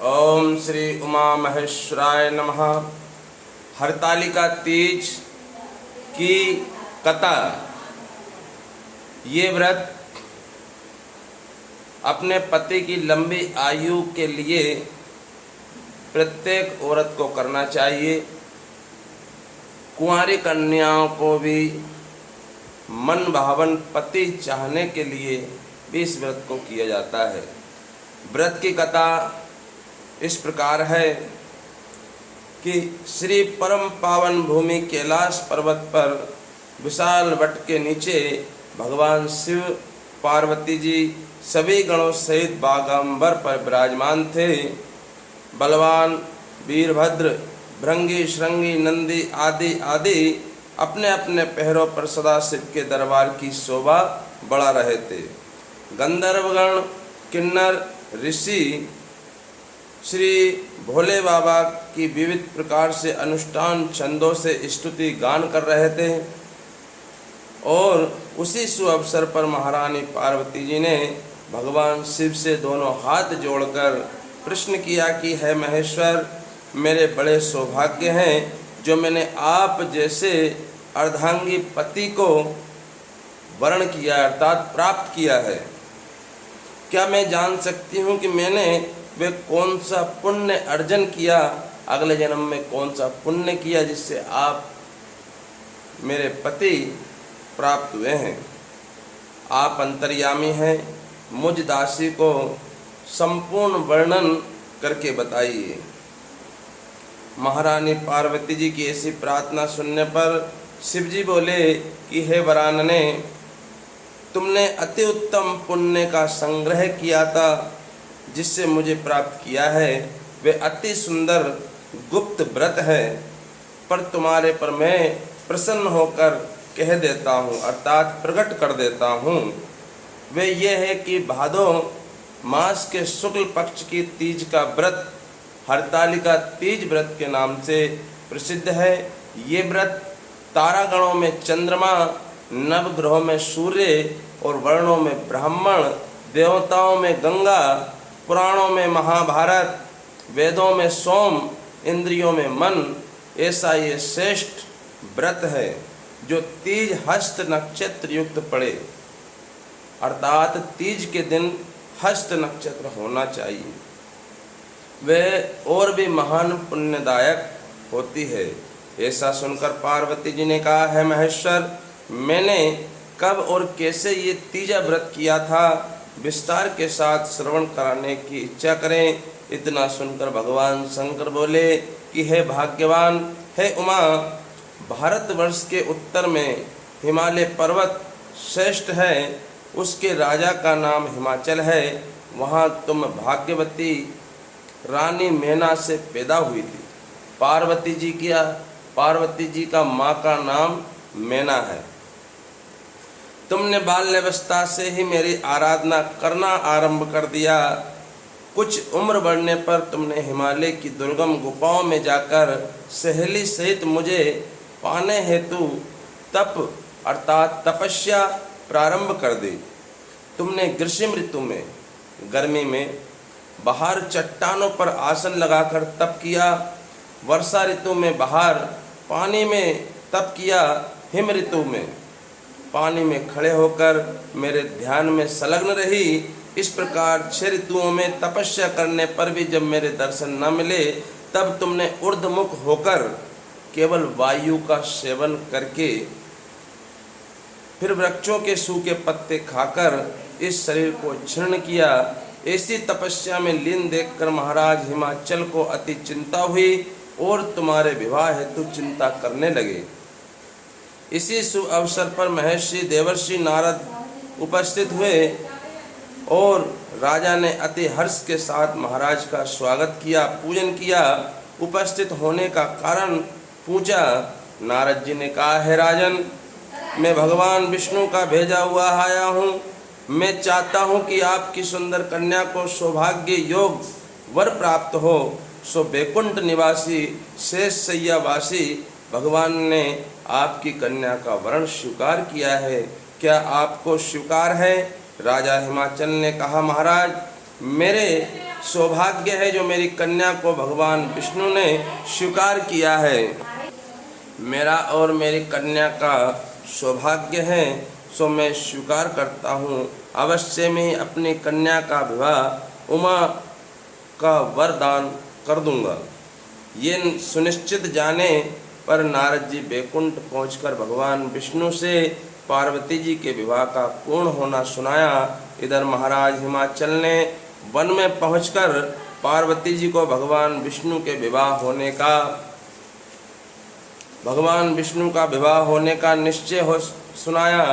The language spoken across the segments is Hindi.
ओम श्री उमा महेश्वराय नमः। हरतालिका तीज की कथा। ये व्रत अपने पति की लंबी आयु के लिए प्रत्येक औरत को करना चाहिए। कुंवारी कन्याओं को भी मन भावन पति चाहने के लिए भी इस व्रत को किया जाता है। व्रत की कथा इस प्रकार है कि श्री परम पावन भूमि कैलाश पर्वत पर विशाल वट के नीचे भगवान शिव, पार्वती जी सभी गणों सहित बागांबर पर विराजमान थे। बलवान वीरभद्र, भृंगी, श्रृंगी, नंदी आदि आदि अपने अपने पैरों पर सदाशिव के दरबार की शोभा बढ़ा रहे थे। गंधर्वगण, किन्नर, ऋषि श्री भोले बाबा की विविध प्रकार से अनुष्ठान छंदों से स्तुति गान कर रहे थे और उसी शुभ अवसर पर महारानी पार्वती जी ने भगवान शिव से दोनों हाथ जोड़कर प्रश्न किया कि हे महेश्वर, मेरे बड़े सौभाग्य हैं जो मैंने आप जैसे अर्धांगी पति को वर्ण किया अर्थात प्राप्त किया है। क्या मैं जान सकती हूँ कि मैंने वे कौन सा पुण्य अर्जन किया, अगले जन्म में कौन सा पुण्य किया जिससे आप मेरे पति प्राप्त हुए हैं। आप अंतर्यामी हैं, मुझ दासी को संपूर्ण वर्णन करके बताइए। महारानी पार्वती जी की ऐसी प्रार्थना सुनने पर शिवजी बोले कि हे वरानने, तुमने अति उत्तम पुण्य का संग्रह किया था जिससे मुझे प्राप्त किया है। वे अति सुंदर गुप्त व्रत है, पर तुम्हारे पर मैं प्रसन्न होकर कह देता हूँ अर्थात प्रकट कर देता हूँ। वे ये है कि भादो मास के शुक्ल पक्ष की तीज का व्रत हरतालिका तीज व्रत के नाम से प्रसिद्ध है। ये व्रत तारागणों में चंद्रमा, नवग्रहों में सूर्य और वर्णों में ब्राह्मण, देवताओं में गंगा, पुराणों में महाभारत, वेदों में सोम, इंद्रियों में मन, ऐसा ये श्रेष्ठ व्रत है जो तीज हस्त नक्षत्र युक्त पड़े अर्थात तीज के दिन हस्त नक्षत्र होना चाहिए। वह और भी महान पुण्यदायक होती है। ऐसा सुनकर पार्वती जी ने कहा, है महेश्वर, मैंने कब और कैसे ये तीजा व्रत किया था, विस्तार के साथ श्रवण कराने की इच्छा करें। इतना सुनकर भगवान शंकर बोले कि हे भाग्यवान, हे उमा, भारतवर्ष के उत्तर में हिमालय पर्वत श्रेष्ठ है, उसके राजा का नाम हिमाचल है। वहाँ तुम भाग्यवती रानी मैना से पैदा हुई थी। पार्वती जी का माँ का नाम मैना है। तुमने बाल्यावस्था से ही मेरी आराधना करना आरंभ कर दिया। कुछ उम्र बढ़ने पर तुमने हिमालय की दुर्गम गुफाओं में जाकर सहेली सहित मुझे पाने हेतु तप अर्थात तपस्या प्रारंभ कर दी। तुमने ग्रीष्म ऋतु में, गर्मी में बाहर चट्टानों पर आसन लगाकर तप किया। वर्षा ऋतु में बाहर पानी में तप किया। हिम ऋतु में पानी में खड़े होकर मेरे ध्यान में संलग्न रही। इस प्रकार 6 ऋतुओं में तपस्या करने पर भी जब मेरे दर्शन न मिले, तब तुमने ऊर्ध्वमुख होकर केवल वायु का सेवन करके फिर वृक्षों के सूखे पत्ते खाकर इस शरीर को क्षीण किया। ऐसी तपस्या में लीन देखकर महाराज हिमाचल को अति चिंता हुई और तुम्हारे विवाह हेतु चिंता करने लगे। इसी शुभ अवसर पर महर्षि देवर्षि नारद उपस्थित हुए और राजा ने अति हर्ष के साथ महाराज का स्वागत किया, पूजन किया। उपस्थित होने का कारण पूछा। नारद जी ने कहा, है राजन, मैं भगवान विष्णु का भेजा हुआ आया हूँ। मैं चाहता हूँ कि आपकी सुंदर कन्या को सौभाग्य योग वर प्राप्त हो। सो बैकुंठ निवासी शेष शैयावासी भगवान ने आपकी कन्या का वरण स्वीकार किया है। क्या आपको स्वीकार है? राजा हिमाचल ने कहा, महाराज, मेरे सौभाग्य है जो मेरी कन्या को भगवान विष्णु ने स्वीकार किया है। मेरा और मेरी कन्या का सौभाग्य है, सो मैं स्वीकार करता हूँ। अवश्य मैं अपनी कन्या का विवाह उमा का वरदान कर दूंगा। ये सुनिश्चित जाने पर नारद जी बैकुंठ पहुंचकर भगवान विष्णु से पार्वती जी के विवाह का पूर्ण होना सुनाया। इधर महाराज हिमाचल ने वन में पहुंचकर पार्वती जी को भगवान विष्णु का विवाह होने का निश्चय हो सुनाया।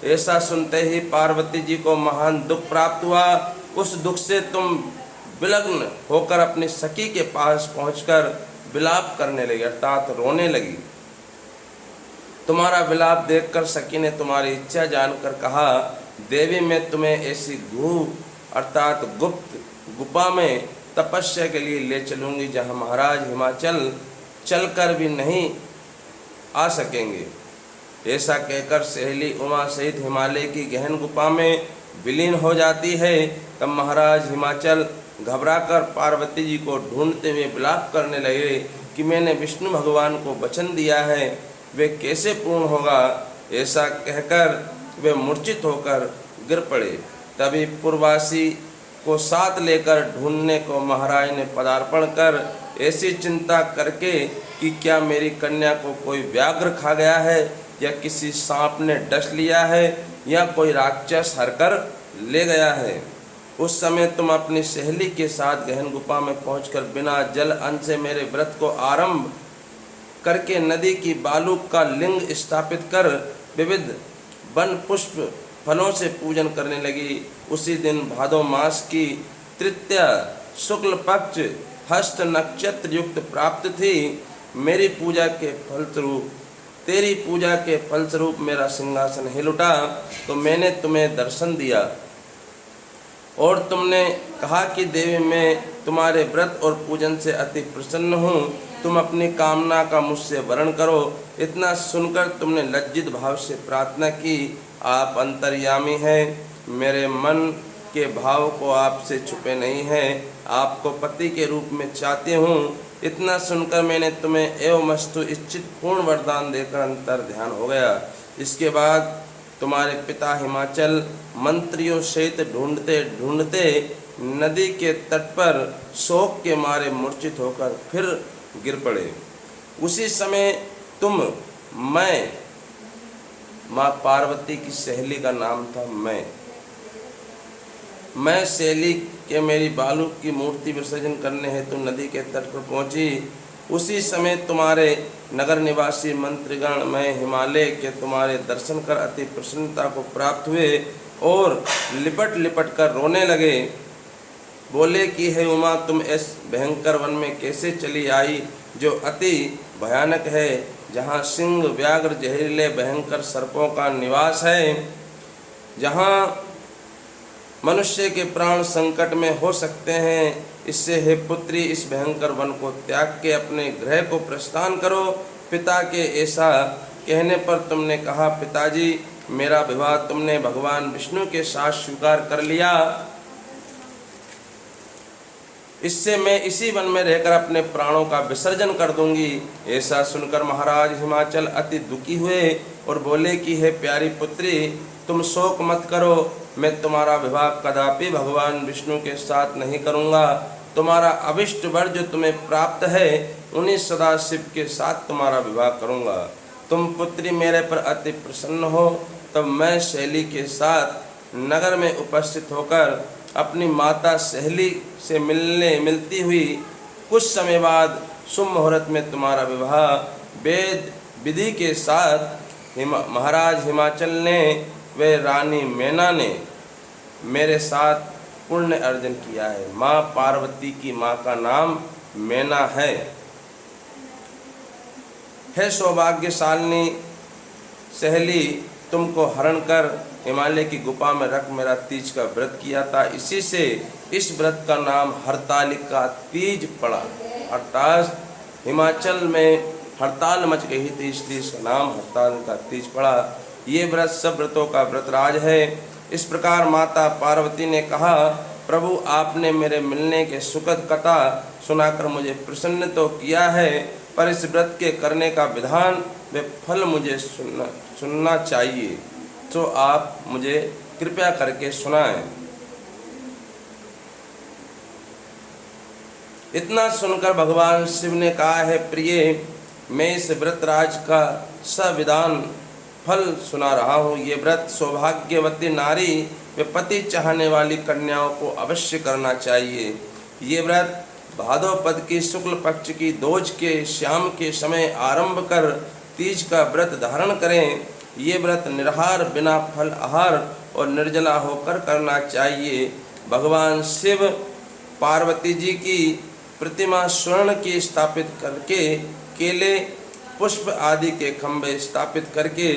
ऐसा सुनते ही पार्वती जी को महान दुख प्राप्त हुआ। उस दुख से तुम विलग्न होकर अपनी सखी के पास पहुंचकर विलाप करने लगी, अर्थात रोने लगी। तुम्हारा विलाप देखकर सखी ने तुम्हारी इच्छा जानकर कहा, देवी मैं तुम्हें ऐसी अर्थात गुप्त गुफा में तपस्या के लिए ले चलूंगी जहां महाराज हिमाचल चलकर भी नहीं आ सकेंगे। ऐसा कहकर सहेली उमा सहित हिमालय की गहन गुफा में विलीन हो जाती है। तब महाराज हिमाचल घबराकर पार्वती जी को ढूंढते हुए विलाप करने लगे कि मैंने विष्णु भगवान को वचन दिया है, वे कैसे पूर्ण होगा। ऐसा कहकर वे मूर्छित होकर गिर पड़े। तभी पूर्ववासी को साथ लेकर ढूंढने को महाराज ने पदार्पण कर ऐसी चिंता करके कि क्या मेरी कन्या को कोई व्याघ्र खा गया है या किसी सांप ने डस लिया है या कोई राक्षस हरकर ले गया है। उस समय तुम अपनी सहेली के साथ गहन गुफा में पहुंचकर बिना जल अन्न से मेरे व्रत को आरंभ करके नदी की बालू का लिंग स्थापित कर विविध वन पुष्प फलों से पूजन करने लगी। उसी दिन भादो मास की तृतीया शुक्ल पक्ष हस्त नक्षत्र युक्त प्राप्त थी। मेरी पूजा के फलस्वरूप तेरी पूजा के फलस्वरूप मेरा सिंहासन हिल उठा, तो मैंने तुम्हें दर्शन दिया और तुमने कहा कि देवी मैं तुम्हारे व्रत और पूजन से अति प्रसन्न हूँ, तुम अपनी कामना का मुझसे वर्ण करो। इतना सुनकर तुमने लज्जित भाव से प्रार्थना की, आप अंतर्यामी हैं, मेरे मन के भाव को आपसे छुपे नहीं हैं, आपको पति के रूप में चाहती हूँ। इतना सुनकर मैंने तुम्हें एवमस्तु इच्छित पूर्ण वरदान देकर अंतर ध्यान हो गया। इसके बाद तुम्हारे पिता हिमाचल मंत्रियों सहित ढूंढते ढूंढते नदी के तट पर शोक के मारे मूर्छित होकर फिर गिर पड़े। उसी समय मैं माँ पार्वती की सहेली का नाम था मैं सहेली के मेरी बालू की मूर्ति विसर्जन करने हेतु नदी के तट पर पहुंची। उसी समय तुम्हारे नगर निवासी मंत्रीगण मैं हिमालय के तुम्हारे दर्शन कर अति प्रसन्नता को प्राप्त हुए और लिपट लिपट कर रोने लगे। बोले कि हे उमा, तुम इस भयंकर वन में कैसे चली आई जो अति भयानक है, जहाँ सिंह व्याघ्र जहरीले भयंकर सर्पों का निवास है, जहाँ मनुष्य के प्राण संकट में हो सकते हैं। इससे हे पुत्री, इस भयंकर वन को त्याग के अपने गृह को प्रस्थान करो। पिता के ऐसा कहने पर तुमने कहा, पिताजी मेरा विवाह तुमने भगवान विष्णु के साथ स्वीकार कर लिया, इससे मैं इसी वन में रहकर अपने प्राणों का विसर्जन कर दूंगी। ऐसा सुनकर महाराज हिमाचल अति दुखी हुए और बोले कि हे प्यारी पुत्री, तुम शोक मत करो, मैं तुम्हारा विवाह कदापि भगवान विष्णु के साथ नहीं करूंगा। तुम्हारा अभिष्ट वर जो तुम्हें प्राप्त है, उन्हीं सदाशिव के साथ तुम्हारा विवाह करूंगा। तुम पुत्री मेरे पर अति प्रसन्न हो, तब मैं सहेली के साथ नगर में उपस्थित होकर अपनी माता सहेली से मिलती हुई कुछ समय बाद शुभ मुहूर्त में तुम्हारा विवाह वेद विधि के साथ महाराज हिमाचल ने वे रानी मैना ने मेरे साथ पुण्य अर्जन किया है। माँ पार्वती की माँ का नाम मैना है। हे सौभाग्यशालिनी सहेली, तुमको हरण कर हिमालय की गुफा में रख मेरा तीज का व्रत किया था, इसी से इस व्रत का नाम हरतालिका तीज पड़ा। अर्थात हिमाचल में हड़ताल मच गई थी, इसलिए इसका नाम हरतालिका तीज पड़ा। ये व्रत सब व्रतों का व्रतराज है। इस प्रकार माता पार्वती ने कहा, प्रभु आपने मेरे मिलने के सुखद कथा सुनाकर मुझे प्रसन्न तो किया है, पर इस व्रत के करने का विधान व फल मुझे सुनना चाहिए, तो आप मुझे कृपया करके सुनाएं। इतना सुनकर भगवान शिव ने कहा, है प्रिय, मैं इस व्रतराज का सविधान फल सुना रहा हूँ। ये व्रत सौभाग्यवती नारी व पति चाहने वाली कन्याओं को अवश्य करना चाहिए। ये व्रत भादोपद की शुक्ल पक्ष की दोज के श्याम के समय आरंभ कर तीज का व्रत धारण करें। ये व्रत निराहार, बिना फल आहार और निर्जला होकर करना चाहिए। भगवान शिव पार्वती जी की प्रतिमा स्वर्ण की स्थापित करके, केले पुष्प आदि के खंभे स्थापित करके,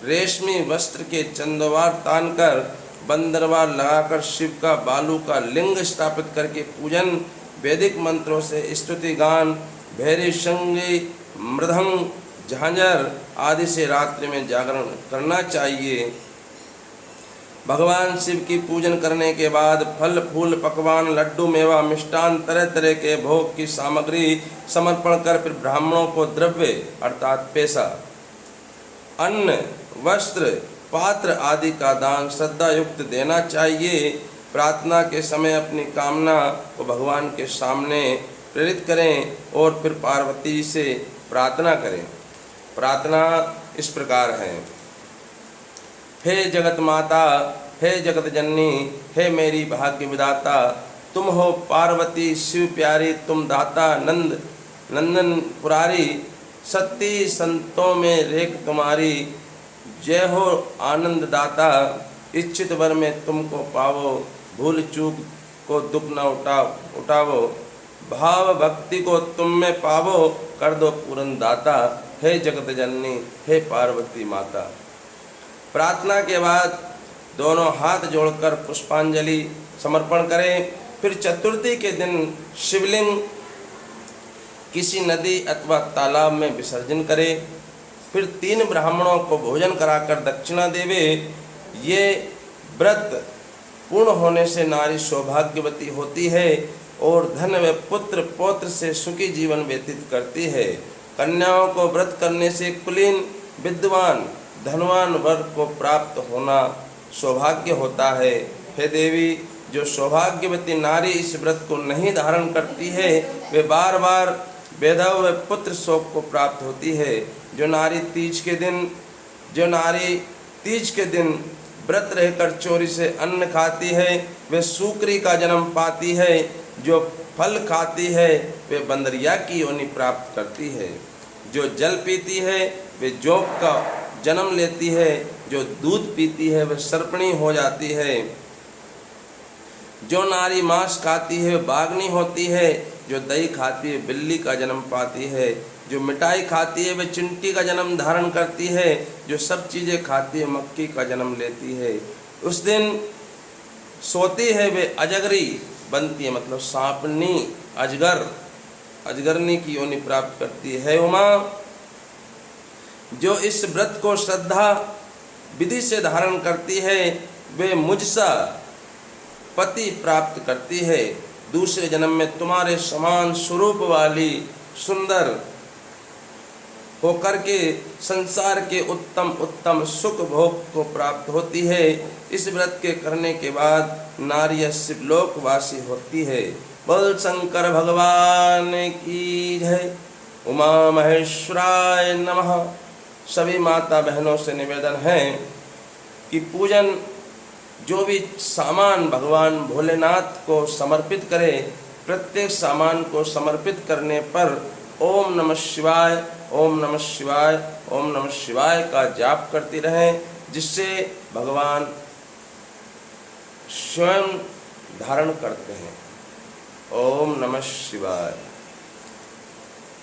रेशमी वस्त्र के चंदवार तानकर, बंदरवार लगाकर शिव का बालू का लिंग स्थापित करके पूजन, वैदिक मंत्रों से स्तुति गान, भैरवी संगी, मृदंग, झांझर आदि से रात्रि में जागरण करना चाहिए। भगवान शिव की पूजन करने के बाद फल फूल, पकवान, लड्डू, मेवा, मिष्टान, तरह तरह के भोग की सामग्री समर्पण कर फिर ब्राह्मणों को द्रव्य अर्थात पैसा, अन्न, वस्त्र, पात्र आदि का दान श्रद्धा युक्त देना चाहिए। प्रार्थना के समय अपनी कामना को भगवान के सामने प्रेरित करें और फिर पार्वती से प्रार्थना करें। प्रार्थना इस प्रकार है, हे जगत माता, हे जगत जननी, हे मेरी भाग्य विदाता, तुम हो पार्वती शिव प्यारी, तुम दाता नंद नंदन पुरारी, सत्य संतों में रेख तुम्हारी, जय हो आनंद दाता, इच्छित वर में तुमको पावो, भूल चूक को दुख न उठावो, भाव भक्ति को तुम में पावो, कर दो पूर्ण दाता, हे जगत जननी, हे पार्वती माता। प्रार्थना के बाद दोनों हाथ जोड़कर पुष्पांजलि समर्पण करें। फिर चतुर्थी के दिन शिवलिंग किसी नदी अथवा तालाब में विसर्जन करें। फिर 3 ब्राह्मणों को भोजन कराकर दक्षिणा देवे। ये व्रत पूर्ण होने से नारी सौभाग्यवती होती है और धन व पुत्र पौत्र से सुखी जीवन व्यतीत करती है। कन्याओं को व्रत करने से कुलीन, विद्वान, धनवान वर को प्राप्त होना सौभाग्य होता है। हे देवी, जो सौभाग्यवती नारी इस व्रत को नहीं धारण करती है, वे बार बार वैधव व पुत्र शोक को प्राप्त होती है। जो नारी तीज के दिन व्रत रहकर चोरी से अन्न खाती है, वे सूकरी का जन्म पाती है। जो फल खाती है, वे बंदरिया की योनि प्राप्त करती है। जो जल पीती है, वे जोग का जन्म लेती है। जो दूध पीती है, वह सर्पणी हो जाती है। जो नारी मांस खाती है, बाघनी होती है। जो दही खाती है, बिल्ली का जन्म पाती है। जो मिठाई खाती है, वह चिंटी का जन्म धारण करती है। जो सब चीज़ें खाती है, मक्खी का जन्म लेती है। उस दिन सोती है, वे अजगरी बनती है, मतलब सांपनी, अजगरनी की योनि प्राप्त करती है। उमा, जो इस व्रत को श्रद्धा विधि से धारण करती है, वे मुझसा पति प्राप्त करती है। दूसरे जन्म में तुम्हारे समान स्वरूप वाली सुंदर होकर के संसार के उत्तम उत्तम सुख भोग को प्राप्त होती है। इस व्रत के करने के बाद नारी शिवलोकवासी होती है। बोल शंकर भगवान की जय। उमा महेश्वराय नमः। सभी माता बहनों से निवेदन है कि पूजन जो भी सामान भगवान भोलेनाथ को समर्पित करें, प्रत्येक सामान को समर्पित करने पर ओम नमः शिवाय, ओम नमः शिवाय, ओम नमः शिवाय का जाप करती रहें, जिससे भगवान स्वयं धारण करते हैं। ओम नमः शिवाय।